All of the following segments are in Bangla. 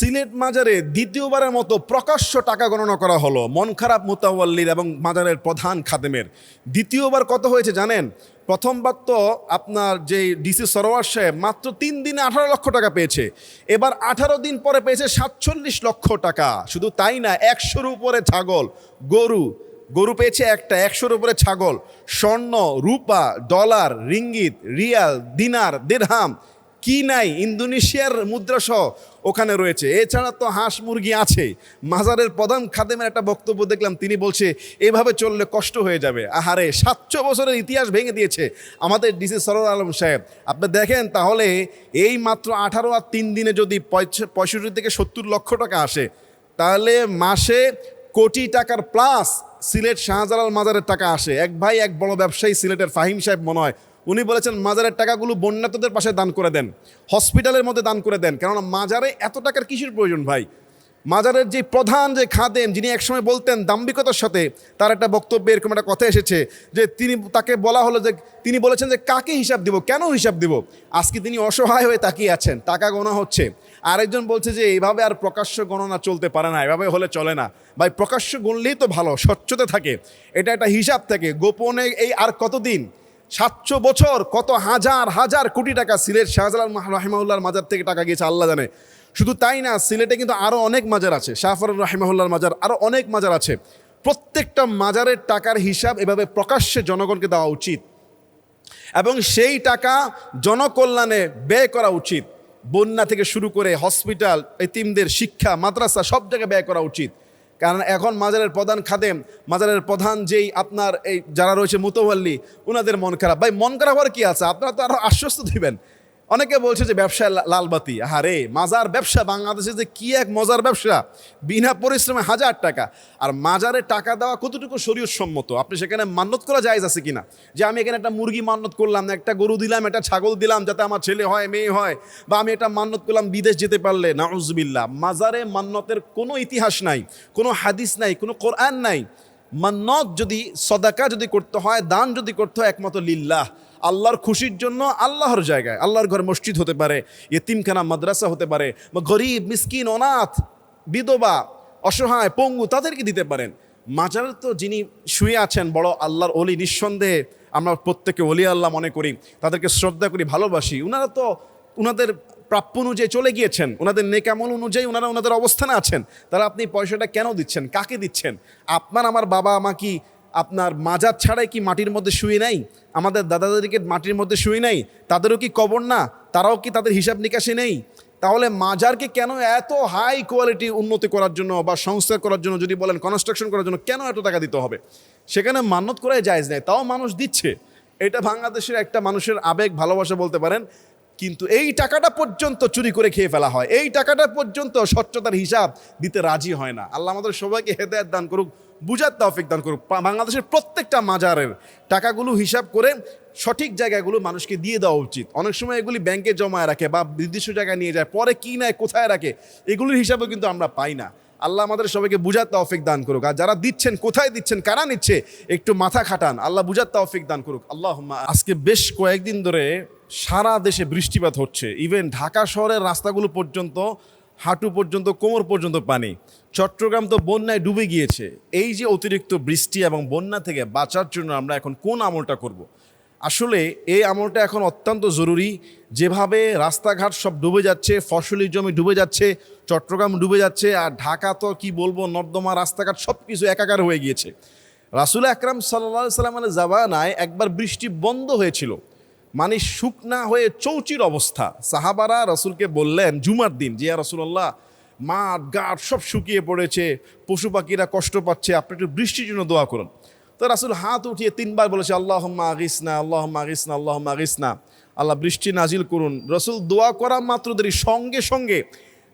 সিলেট মাজারে দ্বিতীয়বারের মতো প্রকাশ্য টাকা গণনা করা হলো মন খারাপ মুতাওয়াল্লির এবং মাজারের প্রধান খাদেমের। দ্বিতীয়বার কত হয়েছে জানেন? প্রথমবার তো আপনার যে ডিসি সরোয়ার সাহেব মাত্র 3 দিনে 18 লক্ষ টাকা পেয়েছে, এবার 18 দিন পরে পেয়েছে 47 লক্ষ টাকা। শুধু তাই না, 100-র উপরে ছাগল, গরু পেয়েছে একটা, 100-র উপরে ছাগল, স্বর্ণ, রূপা, ডলার, রিঙ্গিত, রিয়াল, দিনার, দিরহাম, কি নাই, ইন্দোনেশিয়ার মুদ্রাসহ ওখানে রয়েছে। এছাড়া তো হাঁস মুরগি আছে। মাজারের প্রধান খাদেমের একটা বক্তব্য দেখলাম, তিনি বলছে এভাবে চললে কষ্ট হয়ে যাবে। আহারে, 700 বছরের ইতিহাস ভেঙে দিয়েছে আমাদের ডিসি সরোয়ার আলম সাহেব। আপনি দেখেন তাহলে এই মাত্র 18 আর 3 দিনে যদি 65 থেকে 70 লক্ষ টাকা আসে, তাহলে মাসে কোটি টাকার প্লাস সিলেট শাহজালাল মাজারের টাকা আসে। এক ভাই, এক বড় ব্যবসায়ী সিলেটের ফাহিম সাহেব মনে হয়, উনি বলেছেন মাজারের টাকাগুলো বন্যাতদের পাশে দান করে দেন, হসপিটালের মধ্যে দান করে দেন। কেননা মাজারে এত টাকার কিসের প্রয়োজন ভাই? মাজারের যে প্রধান যে খাদেম, যিনি একসময় বলতেন দাম্ভিকতার সাথে, তার একটা বক্তব্যে এরকম একটা কথা এসেছে যে তাকে বলা হলো যে তিনি বলেছেন যে কাকে হিসাব দিব, কেন হিসাব দিব? আজকে তিনি অসহায় হয়ে তাকিয়ে আছেন, টাকা গোনা হচ্ছে। আরেকজন বলছে যে এইভাবে আর প্রকাশ্য গণনা চলতে পারে না, এভাবে হলে চলে না। ভাই, প্রকাশ্য গণলেই তো ভালো, স্বচ্ছতা থাকে, এটা একটা হিসাব থাকে। গোপনে এই আর কতদিন, 700 বছর, কত হাজার হাজার কোটি টাকা সিলেট শাহজালাল রাহিমাহুল্লাহর মাজার থেকে টাকা গিয়েছে আল্লাহ জানে। শুধু তাই না, সিলেটে কিন্তু আরও অনেক মাজার আছে, শাহফরুর রাহিমাহুল্লাহর মাজার, আরও অনেক মাজার আছে। প্রত্যেকটা মাজারের টাকার হিসাব এভাবে প্রকাশ্যে জনগণকে দেওয়া উচিত এবং সেই টাকা জনকল্যাণে ব্যয় করা উচিত। বন্যা থেকে শুরু করে হসপিটাল, এতিমদের শিক্ষা, মাদ্রাসা, সব জায়গায় ব্যয় করা উচিত। কারণ এখন মাজারের প্রধান খাদেম, মাজারের প্রধান যেই আপনার এই যারা রয়েছে মুতাওয়াল্লি, ওনাদের মন খারাপ। ভাই, মন খারাপ হওয়ার কি আছে? আপনারা তো আরও আশ্বস্ত দিবেন। অনেকে বলছে যে ব্যবসায় লালবাতি। আরে, মাজার ব্যবসা বাংলাদেশে যে কি এক মজার ব্যবসা, বিনা পরিশ্রমে 1000 টাকা। আর মাজারে টাকা দেওয়া কতটুকু শরীয়ত সম্মত? আপনি সেখানে মান্যত করা জায়েজ আছে কিনা, যে আমি এখানে একটা মুরগি মান্যত করলাম, একটা গরু দিলাম, একটা ছাগল দিলাম যাতে আমার ছেলে হয়, মেয়ে হয়, বা আমি এটা মান্যত করলাম বিদেশ যেতে পারলে। নাউজুবিল্লাহ, মাজারে মান্যতের কোনো ইতিহাস নাই, কোনো হাদিস নাই, কোনো কোরআন নাই। মান্যত যদি, সদাকা যদি করতে হয়, দান যদি করতে হয়, একমাত্র লিল্লাহ, আল্লাহর খুশির জন্য, আল্লাহর জায়গায়, আল্লাহর ঘর মসজিদ হতে পারে, ইতিমখানা মাদ্রাসা হতে পারে, বা গরিব, মিসকিন, অনাথ, বিধবা, অসহায়, পঙ্গু, তাদেরকে দিতে পারেন। মাজারে তো যিনি শুয়ে আছেন বড় আল্লাহর ওলি, নিঃসন্দেহে আমরা প্রত্যেকে ওলি আল্লাহ মনে করি, তাদেরকে শ্রদ্ধা করি, ভালোবাসি। ওনারা তো ওনাদের প্রাপ্য অনুযায়ী চলে গিয়েছেন, ওনাদের নেকামল অনুযায়ী ওনারা ওনাদের অবস্থানে আছেন। তাহলে আপনি পয়সাটা কেন দিচ্ছেন, কাকে দিচ্ছেন? আপনার আমার বাবা মা কি আপনার মাজার ছাড়াই কি মাটির মধ্যে শুয়ে নাই? আমাদের দাদাদেরকে মাটির মধ্যে শুয়ে নাই? তাদেরও কি কবর না? তারাও কি তাদের হিসাব নিকাশে নেই? তাহলে মাজারকে কেন এত হাই কোয়ালিটি উন্নতি করার জন্য বা সংস্কার করার জন্য, যদি বলেন কনস্ট্রাকশন করার জন্য, কেন এত টাকা দিতে হবে? সেখানে মান্যত করাই জায়েজ নেই, তাও মানুষ দিচ্ছে। এটা বাংলাদেশের একটা মানুষের আবেগ, ভালোবাসা বলতে পারেন। কিন্তু এই টাকাটা পর্যন্ত চুরি করে খেয়ে ফেলা হয়, এই টাকাটা পর্যন্ত স্বচ্ছতার হিসাব দিতে রাজি হয় না। আল্লাহ আমাদের সবাইকে হেদায়েত দান করুক, বুঝার তৌফিক দান করুক। বাংলাদেশের প্রত্যেকটা মাজারের টাকাগুলো হিসাব করে সঠিক জায়গাগুলো মানুষকে দিয়ে দেওয়া উচিত। অনেক সময় এগুলি ব্যাংকে জমায় রাখে বা নির্দিষ্ট জায়গায় নিয়ে যায়, পরে কি নেয়, কোথায় রাখে, এগুলির হিসাবও কিন্তু আমরা পাই না। আল্লাহ আমাদের সবাইকে বুঝার তৌফিক দান করুক। আর যারা দিচ্ছেন, কোথায় দিচ্ছেন, কারা নিচ্ছে, একটু মাথা খাটান, আল্লাহ বুঝার তৌফিক দান করুক। আল্লাহুম্মা। আজকে বেশ কয়েকদিন ধরে সারা দেশে বৃষ্টিপাত হচ্ছে। ইভেন ঢাকা শহরের রাস্তাগুলো পর্যন্ত, হাঁটু পর্যন্ত, কোমর পর্যন্ত পানি। চট্টগ্রাম তো বন্যায় ডুবে গিয়েছে। এই যে অতিরিক্ত বৃষ্টি এবং বন্যা থেকে বাঁচার জন্য আমরা এখন কোন আমলটা করব? আসলে এই আমলটা এখন অত্যন্ত জরুরি। যেভাবে রাস্তাঘাট সব ডুবে যাচ্ছে, ফসলি জমি ডুবে যাচ্ছে, চট্টগ্রাম ডুবে যাচ্ছে, আর ঢাকা তো কি বলবো, নর্দমা, রাস্তাঘাট সব কিছু একাকার হয়ে গিয়েছে। রাসূল আকরাম সাল্লাল্লাহু আলাইহি সাল্লামের জামানায় একবার বৃষ্টি বন্ধ হয়েছিল, মানে শুকনা হয়ে চৌচির অবস্থা। সাহাবারা রাসূলকে বললেন জুমার দিন, যে ইয়া রাসূলুল্লাহ, মাঠ ঘাট সব শুকিয়ে পড়েছে, পশু পাখিরা কষ্ট পাচ্ছে, আপনি একটু বৃষ্টির জন্য দোয়া করুন। তো রাসূল হাত উঠিয়ে 3 বার বলেছে, আল্লাহুম্মা আগিসনা, আল্লাহুম্মা আগিসনা, আল্লাহুম্মা আগিসনা, আল্লাহ বৃষ্টি নাজিল করুন। রাসূল দোয়া করা মাত্র দেরি, সঙ্গে সঙ্গে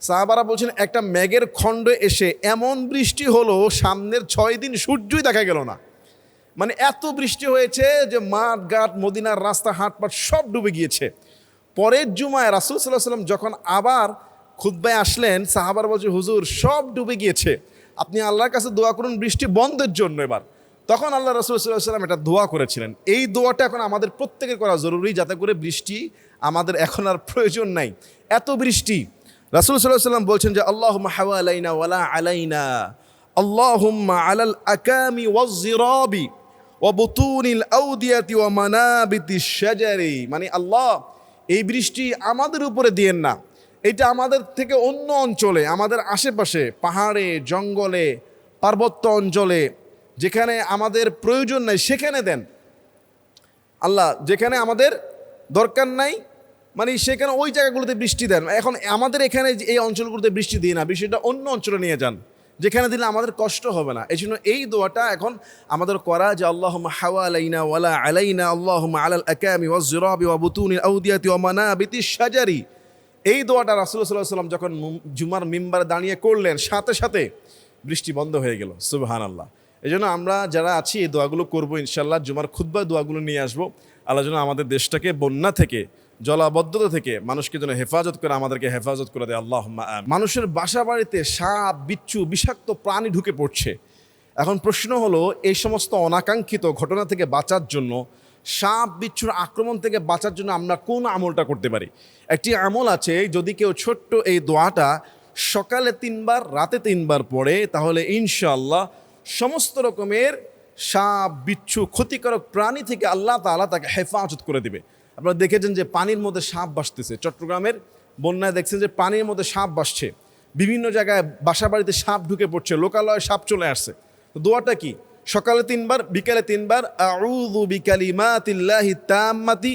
সাহাবারা বলছেন একটা মেঘের খণ্ড এসে এমন বৃষ্টি হলো, সামনের 6 দিন সূর্যই দেখা গেল না। মানে এত বৃষ্টি হয়েছে যে মাঠ ঘাট, মদিনার রাস্তা, হাটপাট সব ডুবে গিয়েছে। পরের জুমায় রাসূল সাল্লাল্লাহু আলাইহি ওয়াসাল্লাম যখন আবার খুতবায় আসলেন, সাহাবারা বলছে, হুজুর সব ডুবে গিয়েছে, আপনি আল্লাহর কাছে দোয়া করুন বৃষ্টি বন্ধের জন্য এবার। তখন আল্লাহ রাসূল সাল্লাল্লাহু আলাইহি ওয়াসাল্লাম এটা দোয়া করেছিলেন। এই দোয়াটা এখন আমাদের প্রত্যেকের করা জরুরি, যাতে করে বৃষ্টি আমাদের এখন আর প্রয়োজন নাই। এত বৃষ্টি, রাসূল সাল্লাল্লাহু আলাইহি ওয়াসাল্লাম বলছেন যে আল্লাহুম্মা হাওয়ালাইনা ওয়ালা আলাইনা, আল্লাহুম্মা আলাল আকামি ওয়াজ-জিরাবি ওয়া বুতুনিল আউদিয়াতি ওয়া মানাবিতিশ শাজারি, মানে আল্লাহ এই বৃষ্টি আমাদের উপরে দিয়েন না, এটা আমাদের থেকে অন্য অঞ্চলে, আমাদের আশেপাশে পাহাড়ে, জঙ্গলে, পার্বত্য অঞ্চলে যেখানে আমাদের প্রয়োজন নাই সেখানে দেন আল্লাহ, যেখানে আমাদের দরকার নাই মানে সেখানে ওই জায়গাগুলোতে বৃষ্টি দেন। এখন আমাদের এখানে এই অঞ্চলগুলোতে বৃষ্টি দিই না, বৃষ্টিটা অন্য অঞ্চলে নিয়ে যান যেখানে দিলে আমাদের কষ্ট হবে না। এই জন্য এই দোয়াটা এখন আমাদের করা যে আল্লাহুম্মা হাওয়ালাইনা ওয়ালা আলাইনা, আল্লাহুম্মা আলাল আকামি ওয়াজ-জিরাবি ওয়া বুতুনিল আউদিয়াতি ওয়া মানাবিতিশ শাজারি। এই দোয়াটা রাসূলুল্লাহ সাল্লাল্লাহু আলাইহি ওয়াসাল্লাম যখন জুমার মিম্বারে দাঁড়িয়ে করলেন, সাথে সাথে বৃষ্টি বন্ধ হয়ে গেল। সুবহানাল্লাহ। এই জন্য আমরা যারা আছি এই দোয়াগুলো করবো ইনশাল্লাহ, জুমার খুতবা দোয়াগুলো নিয়ে আসবো। আল্লাহ যেন আমাদের দেশটাকে বন্যা থেকে, জলাবদ্ধতা থেকে মানুষকে যেন হেফাজত করে, আমাদেরকে হেফাজত করে দেয়। আল্লাহুম্মা আমিন। মানুষের বাসা বাড়িতে সাপ, বিচ্ছু, বিষাক্ত প্রাণী ঢুকে পড়ছে। এখন প্রশ্ন হলো, এই সমস্ত অনাকাঙ্ক্ষিত ঘটনা থেকে বাঁচার জন্য, সাপ বিচ্ছুর আক্রমণ থেকে বাঁচার জন্য আমরা কোন আমলটা করতে পারি? একটি আমল আছে, যদি কেউ ছোট্ট এই দোয়াটা সকালে 3 বার, রাতে 3 বার পড়ে, তাহলে ইনশাআল্লাহ সমস্ত রকমের সাপ, বিচ্ছু, ক্ষতিকারক প্রাণী থেকে আল্লাহ তাআলা তাকে হেফাজত করে দিবে। আপনারা দেখেছেন যে পানির মধ্যে সাপ ভাসতেছে, চট্টগ্রামের বন্যায় দেখছেন যে পানির মধ্যে সাপ ভাসছে, বিভিন্ন জায়গায় বাসা বাড়িতে সাপ ঢুকে পড়ছে, লোকালয়ে সাপ চলে আসছে। তো দোয়াটা কি? সকালে 3 বার, বিকালে 3 বার, আউযু বিকালিমাতিল্লাহি তাম্মাতি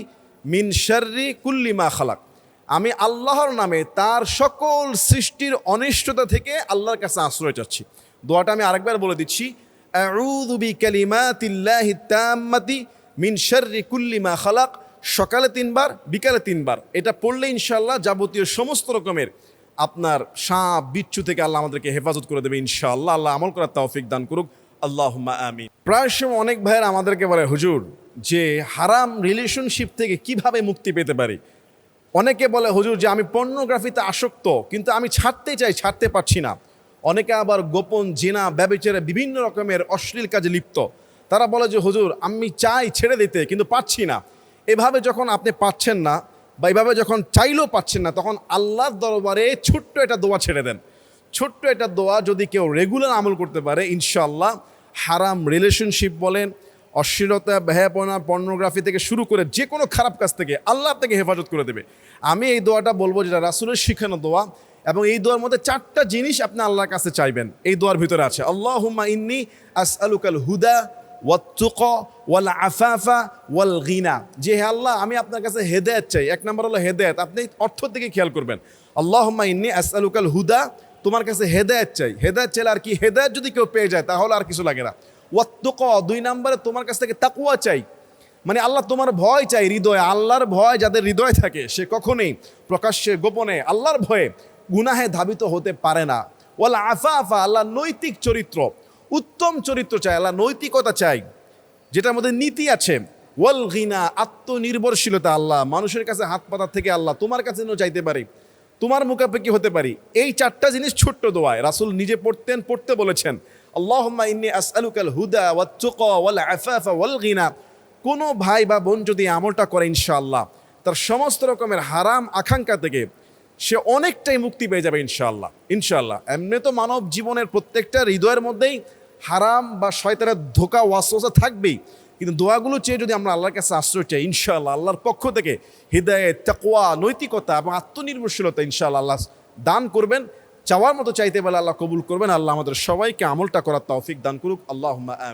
মিন শাররি কুল্লি মা খালাক। আমি আল্লাহর নামে তার সকল সৃষ্টির অনিষ্টতা থেকে আল্লাহর কাছে আশ্রয় চাচ্ছি। দোয়াটা আমি আরেকবার বলে দিচ্ছি, আউযু বিকালিমাতিল্লাহি তাম্মাতি মিন শাররি কুল্লি মা খালাক। সকালে 3 বার, বিকালে 3 বার। এটা পড়লে ইনশাআল্লাহ যাবতীয় সমস্ত রকমের আপনার সাপ, বিচ্ছু থেকে আল্লাহ আমাদেরকে হেফাজত করে দেবে ইনশাআল্লাহ। আল্লাহ আমল করার তৌফিক দান করুক। আল্লাহুম্মা আমিন। প্রায় সময় অনেক ভাইয়ের আমাদেরকে বলে, হুজুর যে হারাম রিলেশনশিপ থেকে কিভাবে মুক্তি পেতে পারি? অনেকে বলে, হুজুর যে আমি পর্নোগ্রাফিতে আসক্ত, কিন্তু আমি ছাড়তে চাই, ছাড়তে পারছি না। অনেকে আবার গোপন জিনা, ব্যভিচারে, বিভিন্ন রকমের অশ্লীল কাজে লিপ্ত। তারা বলে যে হুজুর আমি চাই ছেড়ে দিতে, কিন্তু পারছি না। এভাবে যখন আপনি পাচ্ছেন না, বা এইভাবে যখন চাইলেও পাচ্ছেন না, তখন আল্লাহর দরবারে ছোট্ট একটা দোয়া ছেড়ে দেন। ছোট্ট একটা দোয়া যদি কেউ রেগুলার আমল করতে পারে, ইনশাআল্লাহ হারাম রিলেশনশিপ বলেন, অশ্লীলতা, ব্যয়াপনা, পর্নোগ্রাফি থেকে শুরু করে যে কোনো খারাপ কাজ থেকে আল্লাহ আপনাকে হেফাজত করে দেবে। আমি এই দোয়াটা বলবো, যেটা রাসূলের শিখানো দোয়া, এবং এই দোয়ার মধ্যে 4টা জিনিস আপনি আল্লাহর কাছে চাইবেন। এই দোয়ার ভিতরে আছে, আল্লাহুম্মা ইন্নী আসআলুকাল হুদা ওয়াত-তুকা ওয়াল আফাফা ওয়াল গিনা। যে হে আল্লাহ, আমি আপনার কাছে হেদায়েত চাই। 1 নম্বর হলো হেদায়েত। আপনি অর্থ দিকে খেয়াল করবেন। আল্লাহুম্মা ইন্নী আসআলুকাল হুদা, তোমার কাছে হেদায়েত চাই। হেদায়েত চাইলে আর কি? হেদায়েত যদি কেউ পেয়ে যায় তাহলে আর কিছু লাগে না। ওয়াত-তুকা, 2 নম্বরে তোমার কাছ থেকে তাকওয়া চাই, মানে আল্লাহ তোমার ভয় চাই হৃদয়ে। আল্লাহর ভয় যাদের হৃদয়ে থাকে, সে কখনোই প্রকাশ্যে গোপনে আল্লাহর ভয়ে গুনাহে ধাবিত হতে পারে না। ওয়াল আফাফা, আল্লাহ নৈতিক চরিত্র, উত্তম চরিত্র চাই, আল্লাহ নৈতিকতা চাই যেটার মধ্যে নীতি আছে। ওয়াল গিনা, আত্মনির্ভরশীলতা, আল্লাহ মানুষের কাছে হাত পাতার থেকে আল্লাহ তোমার কাছে যেন চাইতে পারি, তোমার মুখাপেক্ষি হতে পারি। এই 4টা জিনিস ছোট্ট দোয়ায় রাসূল নিজে পড়তে বলেছেন, আল্লাহুম্মা ইন্নী আসআলুকাল হুদা ওয়াত-তুকা ওয়াল আফাফা ওয়াল গিনা। কোনো ভাই বা বোন যদি আমলটা করে, ইনশাআল্লাহ তার সমস্ত রকমের হারাম আকাঙ্ক্ষা থেকে সে অনেকটাই মুক্তি পেয়ে যাবে ইনশাআল্লাহ। ইনশাআল্লাহ এমনি তো মানব জীবনের প্রত্যেকটা হৃদয়ের মধ্যেই হারাম বা শয়তানের ধোঁকা, ওয়াসওয়াসা থাকবেই, কিন্তু দোয়াগুলো চেয়ে যদি আমরা আল্লাহর কাছে আশ্রয় চাই, ইনশাআল্লাহ আল্লাহর পক্ষ থেকে হিদায়াত, তাকওয়া, নৈতিকতা এবং আত্মনির্ভরশীলতা ইনশাআল্লাহ আল্লাহ দান করবেন। চাওয়ার মতো চাইতে বলে আল্লাহ কবুল করবেন। আল্লাহ আমাদের সবাইকে আমলটা করার তৌফিক দান করুক। আল্লাহুম্মা আমিন।